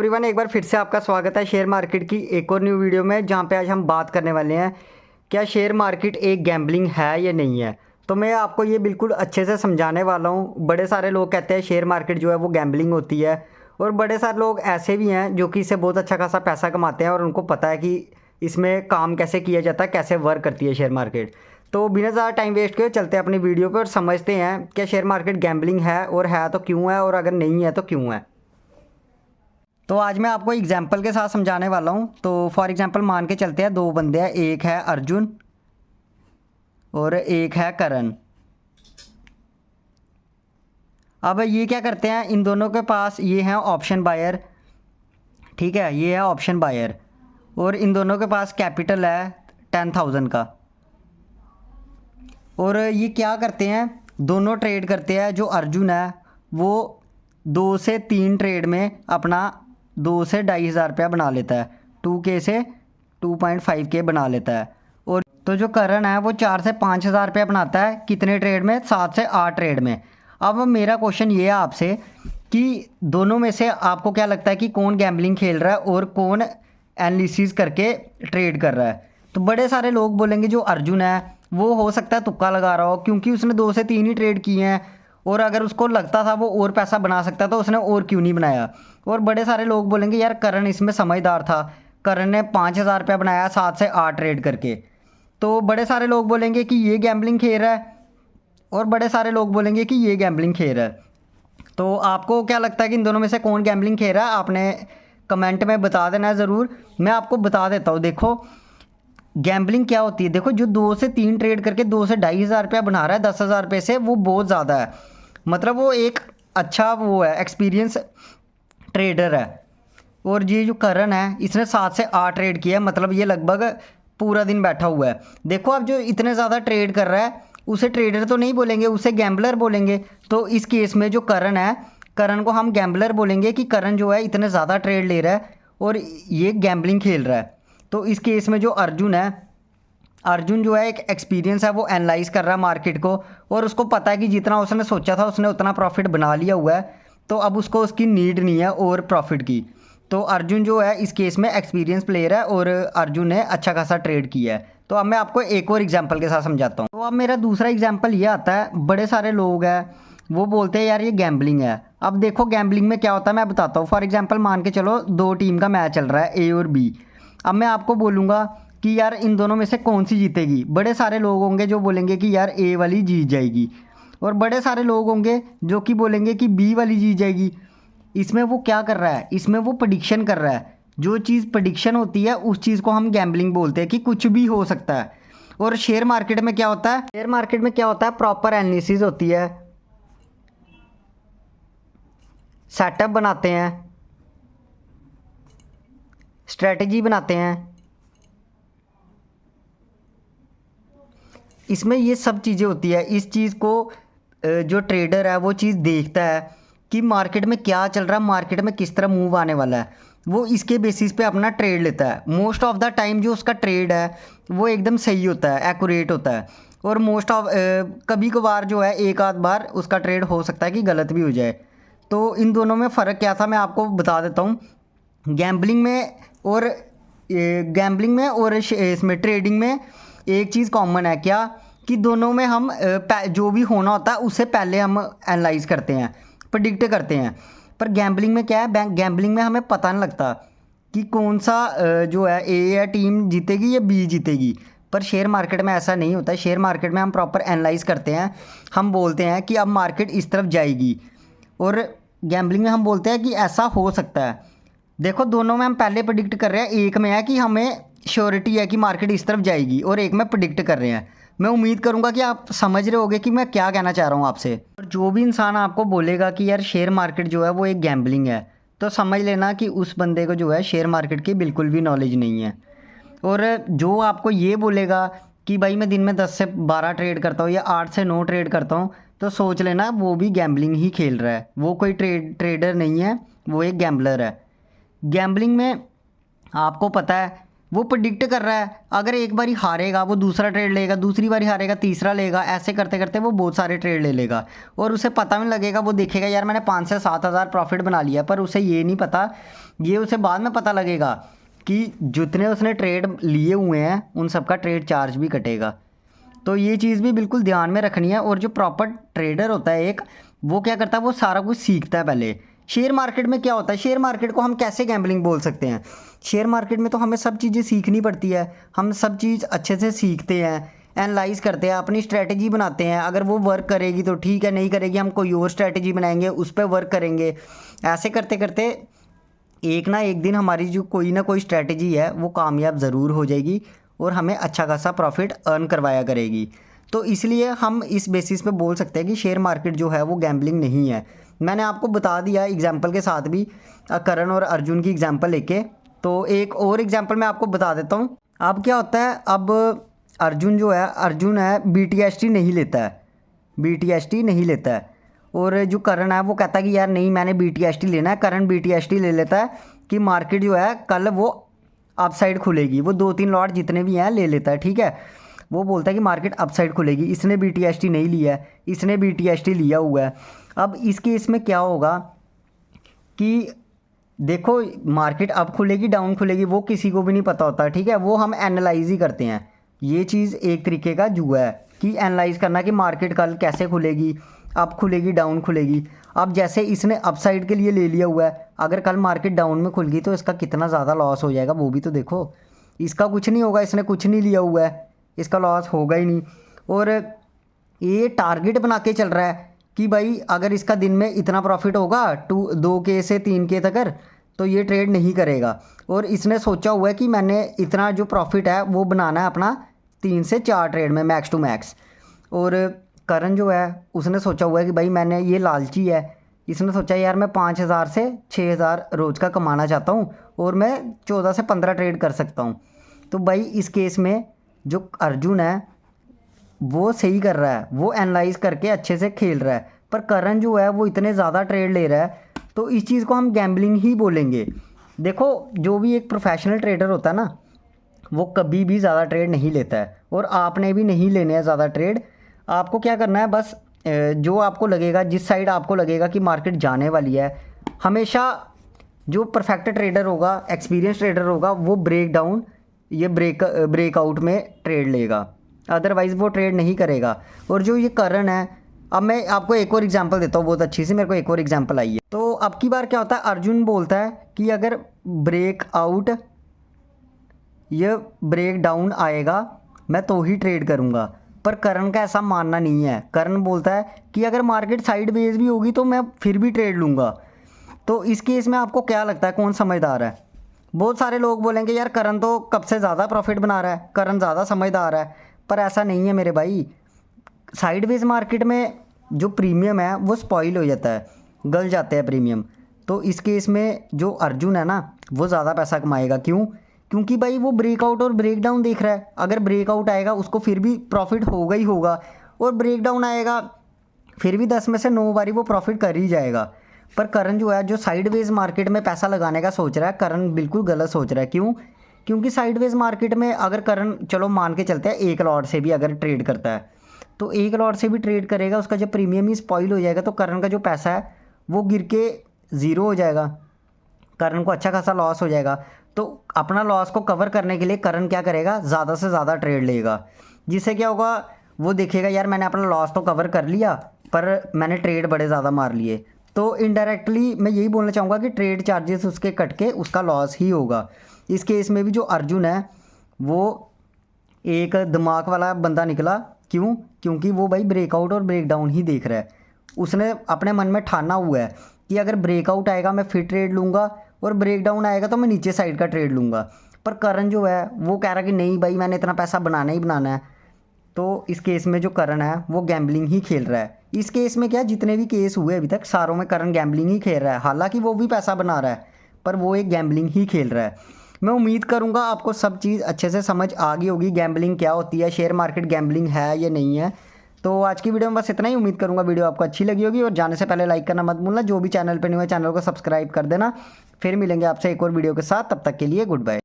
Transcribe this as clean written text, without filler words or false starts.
Everyone, एक बार फिर से आपका स्वागत है शेयर मार्केट की एक और न्यू वीडियो में, जहां पे आज हम बात करने वाले हैं क्या शेयर मार्केट एक गैम्बलिंग है या नहीं है। तो मैं आपको ये बिल्कुल अच्छे से समझाने वाला हूं। बड़े सारे लोग कहते हैं शेयर मार्केट जो है वो गैम्बलिंग होती है, और बड़े सारे लोग ऐसे भी हैं जो कि इससे बहुत अच्छा खासा पैसा कमाते हैं और उनको पता है कि इसमें काम कैसे किया जाता है, कैसे वर्क करती है शेयर मार्केट। तो बिना ज़्यादा टाइम वेस्ट किए चलते हैं अपनी वीडियो पे और समझते हैं क्या शेयर मार्केट गैम्बलिंग है, और है तो क्यों है, और अगर नहीं है तो क्यों है। तो आज मैं आपको एग्जाम्पल के साथ समझाने वाला हूँ। तो फॉर एग्जांपल मान के चलते हैं, दो बंदे हैं, एक है अर्जुन और एक है करण। अब ये क्या करते हैं, इन दोनों के पास ये है ऑप्शन बायर, ठीक है, ये है ऑप्शन बायर, और इन दोनों के पास कैपिटल है 10,000 का। और ये क्या करते हैं, दोनों ट्रेड करते हैं। जो अर्जुन है वो 2 से 3 ट्रेड में अपना 2 से 2,500 रुपया बना लेता है, 2K से 2.5K बना लेता है। और तो जो करण है वो 4 से 5,000 रुपया बनाता है, कितने ट्रेड में, 7 से 8 ट्रेड में। अब मेरा क्वेश्चन ये है आपसे कि दोनों में से आपको क्या लगता है कि कौन गैम्बलिंग खेल रहा है और कौन एनालिसिस करके ट्रेड कर रहा है। तो बड़े सारे लोग बोलेंगे जो अर्जुन है वो हो सकता है तुक्का लगा रहा हो, क्योंकि उसने 2 से 3 ही ट्रेड किए हैं, और अगर उसको लगता था वो और पैसा बना सकता तो उसने और क्यों नहीं बनाया। और बड़े सारे लोग बोलेंगे यार करण इसमें समझदार था, करण ने 5,000 रुपया बनाया 7 से 8 ट्रेड करके। तो बड़े सारे लोग बोलेंगे कि ये गैम्बलिंग खेल रहा है, और बड़े सारे लोग बोलेंगे कि ये गैम्बलिंग खेल रहा है। तो आपको क्या लगता है कि इन दोनों में से कौन गैम्बलिंग खेल रहा है, आपने कमेंट में बता देना है ज़रूर। मैं आपको बता देता हूँ। देखो गैम्बलिंग क्या होती है, देखो जो 2 से 3 ट्रेड करके 2 से 2,500 रुपया बना रहा है 10,000 रुपये से, वो बहुत ज़्यादा है। मतलब वो एक अच्छा वो है, एक्सपीरियंस ट्रेडर है। और ये जो करण है इसने 7 से 8 ट्रेड किया है, मतलब ये लगभग पूरा दिन बैठा हुआ है। देखो अब जो इतने ज़्यादा ट्रेड कर रहा है उसे ट्रेडर तो नहीं बोलेंगे, उसे गैम्बलर बोलेंगे। तो इस केस में जो करण है, करण को हम गैम्बलर बोलेंगे कि करण जो है इतने ज़्यादा ट्रेड ले रहा है और ये गैम्बलिंग खेल रहा है। तो इस केस में जो अर्जुन है, अर्जुन जो है एक एक्सपीरियंस है, वो एनालाइज कर रहा है मार्केट को, और उसको पता है कि जितना उसने सोचा था उसने उतना प्रॉफिट बना लिया हुआ है, तो अब उसको उसकी नीड नहीं है और प्रॉफिट की। तो अर्जुन जो है इस केस में एक्सपीरियंस प्लेयर है और अर्जुन ने अच्छा खासा ट्रेड किया है। तो अब मैं आपको एक और एग्जांपल के साथ समझाता हूँ। तो अब मेरा दूसरा एग्जांपल ये आता है, बड़े सारे लोग हैं वो बोलते हैं यार ये गैम्बलिंग है। अब देखो गैम्बलिंग में क्या होता है मैं बताता हूँ। फॉर एग्जांपल मान के चलो 2 टीम का मैच चल रहा है, ए और बी। अब मैं आपको बोलूँगा कि यार इन दोनों में से कौन सी जीतेगी। बड़े सारे लोग होंगे जो बोलेंगे कि यार ए वाली जीत जाएगी, और बड़े सारे लोग होंगे जो कि बोलेंगे कि बी वाली जीत जाएगी। इसमें वो क्या कर रहा है, इसमें वो प्रेडिक्शन कर रहा है। जो चीज़ प्रेडिक्शन होती है उस चीज़ को हम गैम्बलिंग बोलते हैं कि कुछ भी हो सकता है। और शेयर मार्केट में क्या होता है, शेयर मार्केट में क्या होता है, प्रॉपर एनालिसिस होती है, सेटअप बनाते हैं, स्ट्रेटजी बनाते हैं। इसमें ये सब चीज़ें होती है। इस चीज़ को जो ट्रेडर है वो चीज़ देखता है कि मार्केट में क्या चल रहा है, मार्केट में किस तरह मूव आने वाला है, वो इसके बेसिस पे अपना ट्रेड लेता है। मोस्ट ऑफ द टाइम जो उसका ट्रेड है वो एकदम सही होता है, एक्यूरेट होता है। और मोस्ट ऑफ कभी कभार जो है एक आध बार उसका ट्रेड हो सकता है कि गलत भी हो जाए। तो इन दोनों में फ़र्क क्या था मैं आपको बता देता हूँ। गैम्बलिंग में और इसमें ट्रेडिंग में एक चीज़ कॉमन है क्या, कि दोनों में हम जो भी होना होता है उससे पहले हम एनालाइज करते हैं, प्रिडिक्ट करते हैं। पर गैम्बलिंग में क्या है, गैम्बलिंग में हमें पता नहीं लगता कि कौन सा जो है ए या टीम जीतेगी या बी जीतेगी। पर शेयर मार्केट में ऐसा नहीं होता है। शेयर मार्केट में हम प्रॉपर एनालाइज करते हैं, हम बोलते हैं कि अब मार्केट इस तरफ जाएगी, और गैम्बलिंग में हम बोलते हैं कि ऐसा हो सकता है। देखो दोनों में हम पहले प्रिडिक्ट कर रहे हैं, एक में है कि हमें श्योरिटी है कि मार्केट इस तरफ जाएगी, और एक में प्रिडिक्ट कर रहे हैं। मैं उम्मीद करूंगा कि आप समझ रहे होगे कि मैं क्या कहना चाह रहा हूं आपसे। और जो भी इंसान आपको बोलेगा कि यार शेयर मार्केट जो है वो एक गैम्बलिंग है, तो समझ लेना कि उस बंदे को जो है शेयर मार्केट की बिल्कुल भी नॉलेज नहीं है। और जो आपको ये बोलेगा कि भाई मैं दिन में 10 से 12 ट्रेड करता हूँ या 8 से 9 ट्रेड करता हूँ, तो सोच लेना वो भी गैम्बलिंग ही खेल रहा है। वो कोई ट्रेडर नहीं है, वो एक गैम्बलर है। गैम्बलिंग में आपको पता है वो प्रिडिक्ट कर रहा है, अगर एक बारी हारेगा वो दूसरा ट्रेड लेगा, दूसरी बारी हारेगा तीसरा लेगा, ऐसे करते करते वो बहुत सारे ट्रेड ले लेगा और उसे पता भी लगेगा, वो देखेगा यार मैंने 5 से 7 हज़ार प्रॉफिट बना लिया, पर उसे ये नहीं पता, ये उसे बाद में पता लगेगा कि जितने उसने ट्रेड लिए हुए हैं उन सबका ट्रेड चार्ज भी कटेगा। तो ये चीज़ भी बिल्कुल ध्यान में रखनी है। और जो प्रॉपर ट्रेडर होता है एक, वो क्या करता है, वो सारा कुछ सीखता है पहले। शेयर मार्केट में क्या होता है, शेयर मार्केट को हम कैसे गैम्बलिंग बोल सकते हैं, शेयर मार्केट में तो हमें सब चीज़ें सीखनी पड़ती है, हम सब चीज़ अच्छे से सीखते हैं, एनालाइज करते हैं, अपनी स्ट्रैटेजी बनाते हैं, अगर वो वर्क करेगी तो ठीक है, नहीं करेगी हम कोई और स्ट्रैटेजी बनाएंगे, उस पर वर्क करेंगे। ऐसे करते करते एक ना एक दिन हमारी जो कोई ना कोई स्ट्रैटेजी है वो कामयाब ज़रूर हो जाएगी और हमें अच्छा खासा प्रॉफिट अर्न करवाया करेगी। तो इसलिए हम इस बेसिस पे बोल सकते हैं कि शेयर मार्केट जो है वो गैम्बलिंग नहीं है। मैंने आपको बता दिया एग्जांपल के साथ भी, करण और अर्जुन की एग्जांपल लेके। तो एक और एग्जांपल मैं आपको बता देता हूँ। अब क्या होता है, अब अर्जुन जो है, अर्जुन है BTST नहीं लेता है, BTST नहीं लेता है, और जो करण है वो कहता है कि यार नहीं मैंने BTST लेना है। करण BTST ले लेता है कि मार्केट जो है कल वो अपसाइड खुलेगी, वो 2-3 लॉट जितने भी हैं ले लेता है, ठीक है। वो बोलता है कि मार्केट अपसाइड खुलेगी, इसने BTST नहीं लिया है, इसने BTST लिया हुआ है। अब इस केस में क्या होगा कि देखो मार्केट अप खुलेगी डाउन खुलेगी वो किसी को भी नहीं पता होता, ठीक है, वो हम एनालाइज ही करते हैं। ये चीज़ एक तरीके का जुआ है कि एनालाइज करना कि मार्केट कल कैसे खुलेगी, अप खुलेगी डाउन खुलेगी। अब जैसे इसने अपसाइड के लिए ले लिया हुआ है, अगर कल मार्केट डाउन में खुल गई तो इसका कितना ज़्यादा लॉस हो जाएगा वो भी तो देखो। इसका कुछ नहीं होगा, इसने कुछ नहीं लिया हुआ है, इसका लॉस होगा ही नहीं। और ये टारगेट बना के चल रहा है कि भाई अगर इसका दिन में इतना प्रॉफिट होगा 2K से 3K तक, तो ये ट्रेड नहीं करेगा। और इसने सोचा हुआ है कि मैंने इतना जो प्रॉफिट है वो बनाना है अपना 3 से 4 ट्रेड में मैक्स टू मैक्स। और करण जो है उसने सोचा हुआ है कि भाई मैंने, ये लालची है, इसने सोचा यार मैं 5,000 से 6,000 रोज़ का कमाना चाहता हूँ और मैं 14 से 15 ट्रेड कर सकता हूँ। तो भाई इस केस में जो अर्जुन है वो सही कर रहा है, वो एनालाइज करके अच्छे से खेल रहा है, पर करण जो है वो इतने ज़्यादा ट्रेड ले रहा है, तो इस चीज़ को हम गैम्बलिंग ही बोलेंगे। देखो जो भी एक प्रोफेशनल ट्रेडर होता है ना, वो कभी भी ज़्यादा ट्रेड नहीं लेता है, और आपने भी नहीं लेने हैं ज़्यादा ट्रेड। आपको क्या करना है, बस जो आपको लगेगा, जिस साइड आपको लगेगा कि मार्केट जाने वाली है, हमेशा जो परफेक्ट ट्रेडर होगा, एक्सपीरियंस ट्रेडर होगा, वो ब्रेक डाउन ये ब्रेकआउट में ट्रेड लेगा, अदरवाइज़ वो ट्रेड नहीं करेगा। और जो ये करण है, अब मैं आपको एक और एग्जांपल देता हूँ बहुत अच्छी सी, मेरे को एक और एग्जांपल आई है। तो अब की बार क्या होता है, अर्जुन बोलता है कि अगर ब्रेकआउट ये ब्रेक डाउन आएगा मैं तो ही ट्रेड करूँगा, पर करण का ऐसा मानना नहीं है। करण बोलता है कि अगर मार्केट साइडवेज भी होगी तो मैं फिर भी ट्रेड लूँगा। तो इस केस में आपको क्या लगता है कौन समझदार है? बहुत सारे लोग बोलेंगे यार करण तो कब से ज़्यादा प्रॉफिट बना रहा है, करण ज़्यादा समझदार है, पर ऐसा नहीं है मेरे भाई। साइडवेज मार्केट में जो प्रीमियम है वो स्पॉइल हो जाता है, गल जाते हैं प्रीमियम। तो इस केस में जो अर्जुन है ना वो ज़्यादा पैसा कमाएगा। क्यों? क्योंकि भाई वो ब्रेकआउट और ब्रेकडाउन देख रहा है। अगर ब्रेकआउट आएगा उसको फिर भी प्रॉफिट होगा ही होगा, और ब्रेकडाउन आएगा फिर भी 10 में से 9 बारी वो प्रॉफिट कर ही जाएगा। पर करण जो है, जो साइडवेज मार्केट में पैसा लगाने का सोच रहा है, करण बिल्कुल गलत सोच रहा है। क्यों? क्योंकि साइडवेज मार्केट में अगर करण, चलो मान के चलते हैं, एक लॉट से भी अगर ट्रेड करता है, तो एक लॉट से भी ट्रेड करेगा, उसका जब प्रीमियम ही स्पॉइल हो जाएगा तो करण का जो पैसा है वो गिर के ज़ीरो हो जाएगा, करण को अच्छा खासा लॉस हो जाएगा। तो अपना लॉस को कवर करने के लिए करण क्या करेगा, ज़्यादा से ज़्यादा ट्रेड लेगा, जिससे क्या होगा, वो देखेगा यार मैंने अपना लॉस तो कवर कर लिया पर मैंने ट्रेड बड़े ज़्यादा मार लिए। तो इनडायरेक्टली मैं यही बोलना चाहूँगा कि ट्रेड चार्जेस उसके कट के उसका लॉस ही होगा। इस केस में भी जो अर्जुन है वो एक दिमाग वाला बंदा निकला। क्यों? क्योंकि वो भाई ब्रेकआउट और ब्रेकडाउन ही देख रहा है। उसने अपने मन में ठाना हुआ है कि अगर ब्रेकआउट आएगा मैं फिर ट्रेड लूँगा और ब्रेकडाउन आएगा तो मैं नीचे साइड का ट्रेड लूँगा। पर करण जो है वो कह रहा है कि नहीं भाई मैंने इतना पैसा बनाना ही बनाना है। तो इस केस में जो करण है वो गैम्बलिंग ही खेल रहा है। इस केस में क्या, जितने भी केस हुए अभी तक सारों में करण गैम्बलिंग ही खेल रहा है। हालांकि वो भी पैसा बना रहा है पर वो एक गैम्बलिंग ही खेल रहा है। मैं उम्मीद करूंगा आपको सब चीज़ अच्छे से समझ आ गई होगी, गैम्बलिंग क्या होती है, शेयर मार्केट गैम्बलिंग है या नहीं है। तो आज की वीडियो में बस इतना ही। उम्मीद करूंगा वीडियो आपको अच्छी लगी होगी, और जाने से पहले लाइक करना मत भूलना। जो भी चैनल पर नहीं हुआ चैनल को सब्सक्राइब कर देना। फिर मिलेंगे आपसे एक और वीडियो के साथ, तब तक के लिए गुड बाय।